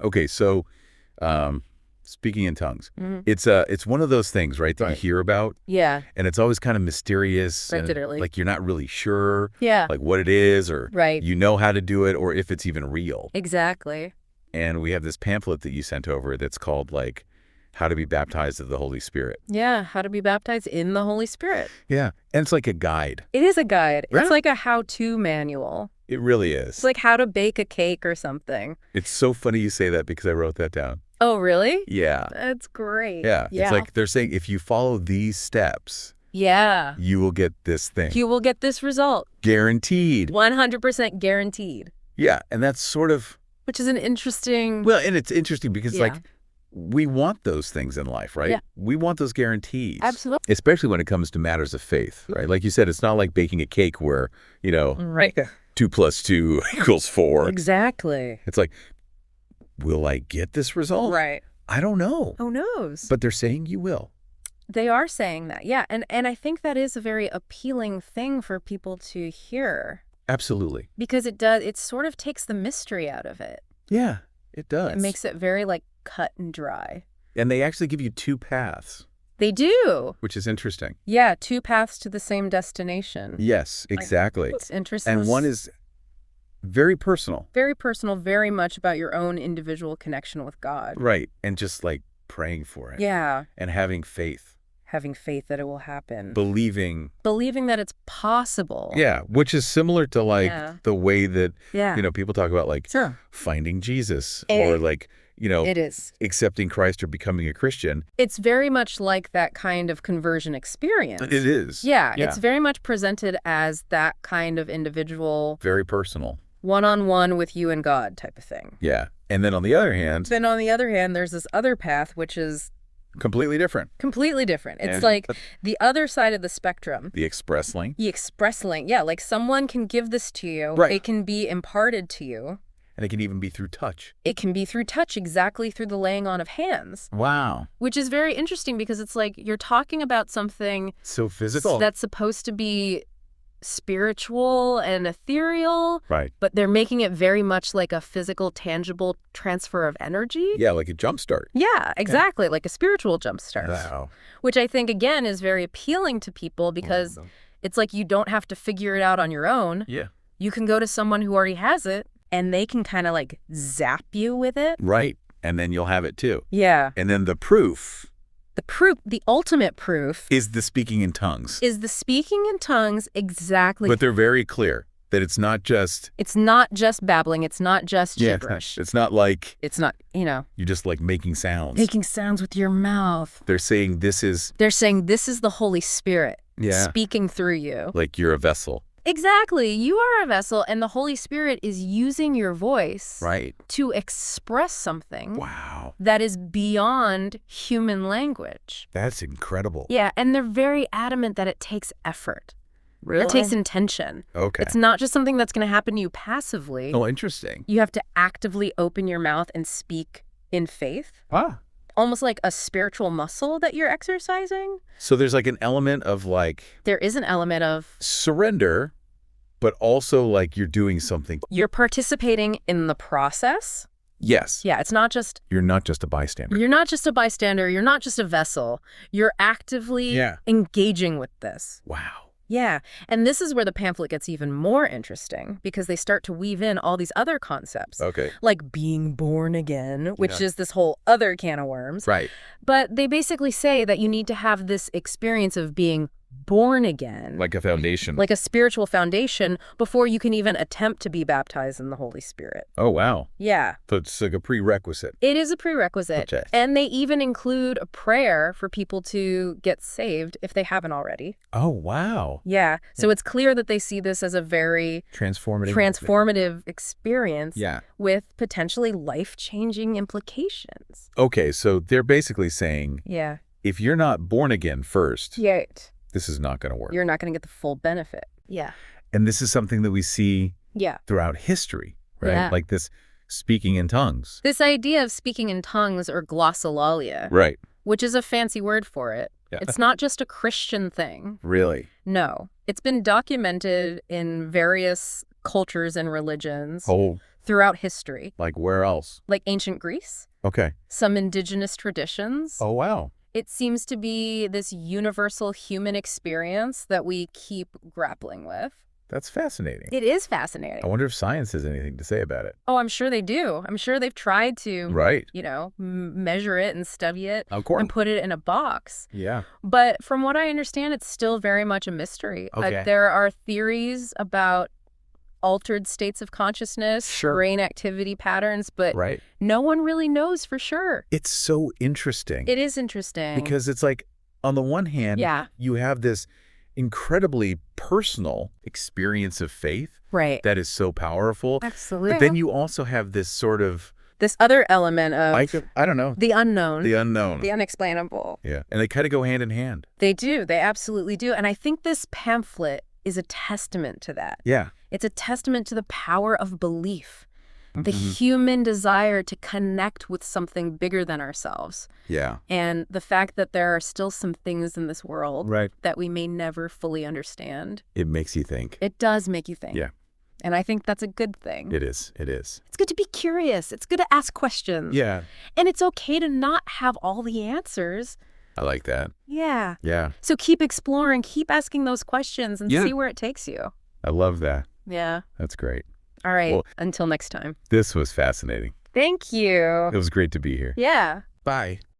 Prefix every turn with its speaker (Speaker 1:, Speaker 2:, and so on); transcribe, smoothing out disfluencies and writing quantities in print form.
Speaker 1: Okay, so speaking in tongues,
Speaker 2: Mm-hmm.
Speaker 1: it's one of those things, right, that you hear about,
Speaker 2: Yeah.
Speaker 1: and it's always kind of mysterious, and
Speaker 2: Literally.
Speaker 1: like you're not really sure,
Speaker 2: Yeah.
Speaker 1: like what it is, or
Speaker 2: Right.
Speaker 1: you know how to do it, or if it's even real.
Speaker 2: Exactly.
Speaker 1: And we have this pamphlet that you sent over that's called like How to Be Baptized of the Holy Spirit.
Speaker 2: Yeah. How to be baptized in the Holy Spirit.
Speaker 1: Yeah, and it's like a guide.
Speaker 2: It is a guide.
Speaker 1: Yeah.
Speaker 2: It's like a how-to manual.
Speaker 1: It really is.
Speaker 2: It's like how to bake a cake or something.
Speaker 1: It's so funny you say that because I wrote that down.
Speaker 2: Oh, really?
Speaker 1: Yeah.
Speaker 2: That's great.
Speaker 1: Yeah. It's like they're saying if you follow these steps,
Speaker 2: yeah,
Speaker 1: you will get this thing.
Speaker 2: you will get this result.
Speaker 1: Guaranteed.
Speaker 2: 100% guaranteed.
Speaker 1: Yeah, and that's sort of...
Speaker 2: Which is an interesting...
Speaker 1: Well, and it's interesting because,
Speaker 2: Yeah.
Speaker 1: like, we want those things in life, right?
Speaker 2: Yeah.
Speaker 1: We want those guarantees.
Speaker 2: Absolutely.
Speaker 1: Especially when it comes to matters of faith, right? Like you said, it's not like baking a cake where, you know,
Speaker 2: Right.
Speaker 1: 2 + 2 = 4.
Speaker 2: Exactly.
Speaker 1: It's like, will I get this result?
Speaker 2: Right.
Speaker 1: I don't know.
Speaker 2: Who knows?
Speaker 1: But they're saying you will.
Speaker 2: They are saying that, yeah. And I think that is a very appealing thing for people to hear.
Speaker 1: Absolutely.
Speaker 2: Because it sort of takes the mystery out of it.
Speaker 1: Yeah, it does.
Speaker 2: It makes it very, like, cut and dry.
Speaker 1: And they actually give you 2 paths.
Speaker 2: They do.
Speaker 1: Which is interesting.
Speaker 2: Yeah, 2 paths to the same destination.
Speaker 1: Yes, exactly.
Speaker 2: It's interesting.
Speaker 1: And one is very personal.
Speaker 2: Very personal, very much about your own individual connection with God.
Speaker 1: Right. And just like praying for it.
Speaker 2: Yeah.
Speaker 1: And having faith.
Speaker 2: Having faith that it will happen.
Speaker 1: Believing
Speaker 2: that it's possible.
Speaker 1: Yeah, which is similar to like the way that,
Speaker 2: Yeah.
Speaker 1: you know, people talk about like
Speaker 2: Sure.
Speaker 1: finding Jesus or like, you know,
Speaker 2: It is.
Speaker 1: accepting Christ or becoming a Christian.
Speaker 2: It's very much like that kind of conversion experience.
Speaker 1: It is.
Speaker 2: Yeah, it's very much presented as that kind of individual,
Speaker 1: Very personal.
Speaker 2: one-on-one with you and God type of thing.
Speaker 1: Yeah. And then on the other hand,
Speaker 2: There's this other path, which is
Speaker 1: completely different.
Speaker 2: completely different. It's
Speaker 1: And-
Speaker 2: like the other side of the spectrum.
Speaker 1: The express link.
Speaker 2: The express link. Yeah, like someone can give this to you.
Speaker 1: Right.
Speaker 2: It can be imparted to you.
Speaker 1: And it can even be through touch.
Speaker 2: It can be through touch, exactly through the laying on of hands.
Speaker 1: Wow.
Speaker 2: Which is very interesting because it's like you're talking about something
Speaker 1: So physical.
Speaker 2: that's supposed to be spiritual and ethereal,
Speaker 1: Right.
Speaker 2: but they're making it very much like a physical, tangible transfer of energy.
Speaker 1: Yeah, like a jump start.
Speaker 2: Yeah, exactly, like a spiritual jumpstart.
Speaker 1: Wow.
Speaker 2: Which I think, again, is very appealing to people because it's like you don't have to figure it out on your own.
Speaker 1: Yeah.
Speaker 2: You can go to someone who already has it, and they can kind of like zap you with it.
Speaker 1: Right. And then you'll have it too.
Speaker 2: Yeah.
Speaker 1: And then the proof
Speaker 2: The ultimate proof
Speaker 1: is the speaking in tongues.
Speaker 2: is the speaking in tongues exactly.
Speaker 1: But they're very clear that it's not just...
Speaker 2: It's not just babbling. It's not just gibberish.
Speaker 1: It's not like
Speaker 2: It's not,
Speaker 1: you're just like making sounds.
Speaker 2: making sounds with your mouth.
Speaker 1: They're saying this is
Speaker 2: They're saying this is the Holy Spirit
Speaker 1: Yeah.
Speaker 2: speaking through you.
Speaker 1: like you're a vessel.
Speaker 2: Exactly. You are a vessel, and the Holy Spirit is using your voice
Speaker 1: Right.
Speaker 2: to express something
Speaker 1: Wow.
Speaker 2: that is beyond human language.
Speaker 1: That's incredible.
Speaker 2: Yeah, and they're very adamant that it takes effort.
Speaker 1: Really?
Speaker 2: It takes intention.
Speaker 1: Okay.
Speaker 2: It's not just something that's going to happen to you passively.
Speaker 1: Oh, interesting.
Speaker 2: You have to actively open your mouth and speak in faith.
Speaker 1: Ah.
Speaker 2: Almost like a spiritual muscle that you're exercising.
Speaker 1: So there's like an element of like
Speaker 2: There is an element of
Speaker 1: surrender, but also like you're doing something.
Speaker 2: you're participating in the process.
Speaker 1: Yes.
Speaker 2: Yeah, it's not just,
Speaker 1: You're not just a bystander.
Speaker 2: you're not just a bystander, you're not just a vessel. You're actively engaging with this.
Speaker 1: Wow.
Speaker 2: Yeah, and this is where the pamphlet gets even more interesting because they start to weave in all these other concepts.
Speaker 1: Okay.
Speaker 2: Like being born again, which is this whole other can of worms.
Speaker 1: Right.
Speaker 2: But they basically say that you need to have this experience of being born again.
Speaker 1: Like a foundation.
Speaker 2: Like a spiritual foundation before you can even attempt to be baptized in the Holy Spirit.
Speaker 1: Oh, wow.
Speaker 2: Yeah.
Speaker 1: So it's like a prerequisite.
Speaker 2: It is a prerequisite.
Speaker 1: Okay.
Speaker 2: And they even include a prayer for people to get saved if they haven't already.
Speaker 1: Oh, wow.
Speaker 2: Yeah. So it's clear that they see this as a very transformative experience with potentially life-changing implications.
Speaker 1: Okay, so they're basically saying
Speaker 2: Yeah.
Speaker 1: if you're not born again first,
Speaker 2: Right.
Speaker 1: this is not going to work.
Speaker 2: You're not going to get the full benefit. Yeah.
Speaker 1: And this is something that we see
Speaker 2: Yeah.
Speaker 1: throughout history, right?
Speaker 2: Yeah.
Speaker 1: Like this speaking in tongues.
Speaker 2: This idea of speaking in tongues or glossolalia,
Speaker 1: Right.
Speaker 2: which is a fancy word for it.
Speaker 1: Yeah.
Speaker 2: It's not just a Christian thing.
Speaker 1: Really?
Speaker 2: No. It's been documented in various cultures and religions
Speaker 1: Oh,
Speaker 2: throughout history.
Speaker 1: Like where else?
Speaker 2: Like ancient Greece.
Speaker 1: Okay.
Speaker 2: Some indigenous traditions.
Speaker 1: Oh, wow.
Speaker 2: It seems to be this universal human experience that we keep grappling with.
Speaker 1: That's fascinating.
Speaker 2: It is fascinating.
Speaker 1: I wonder if science has anything to say about it.
Speaker 2: Oh, I'm sure they do. I'm sure they've tried to,
Speaker 1: Right.
Speaker 2: measure it and study it
Speaker 1: Of course.
Speaker 2: and put it in a box.
Speaker 1: Yeah.
Speaker 2: But from what I understand, it's still very much a mystery.
Speaker 1: Okay.
Speaker 2: There are theories about altered states of consciousness, brain activity patterns, but no one really knows for sure.
Speaker 1: It's so interesting.
Speaker 2: It is interesting.
Speaker 1: Because it's like, on the one hand, you have this incredibly personal experience of faith that is so powerful.
Speaker 2: Absolutely.
Speaker 1: But then you also have this sort of...
Speaker 2: this other element of...
Speaker 1: I don't know.
Speaker 2: The unknown.
Speaker 1: The unknown.
Speaker 2: The unexplainable.
Speaker 1: Yeah. And they kind of go hand in hand.
Speaker 2: They do. They absolutely do. And I think this pamphlet is a testament to that.
Speaker 1: Yeah.
Speaker 2: It's a testament to the power of belief. The human desire to connect with something bigger than ourselves.
Speaker 1: Yeah.
Speaker 2: And the fact that there are still some things in this world that we may never fully understand.
Speaker 1: It makes you think.
Speaker 2: It does make you think.
Speaker 1: Yeah.
Speaker 2: And I think that's a good thing.
Speaker 1: It is. It is.
Speaker 2: It's good to be curious. It's good to ask questions.
Speaker 1: Yeah.
Speaker 2: And it's okay to not have all the answers.
Speaker 1: I like that.
Speaker 2: Yeah.
Speaker 1: Yeah.
Speaker 2: So keep exploring, keep asking those questions and see where it takes you.
Speaker 1: I love that.
Speaker 2: Yeah.
Speaker 1: That's great.
Speaker 2: All right.
Speaker 1: Well,
Speaker 2: until next time.
Speaker 1: This was fascinating.
Speaker 2: Thank you.
Speaker 1: It was great to be here.
Speaker 2: Yeah.
Speaker 1: Bye.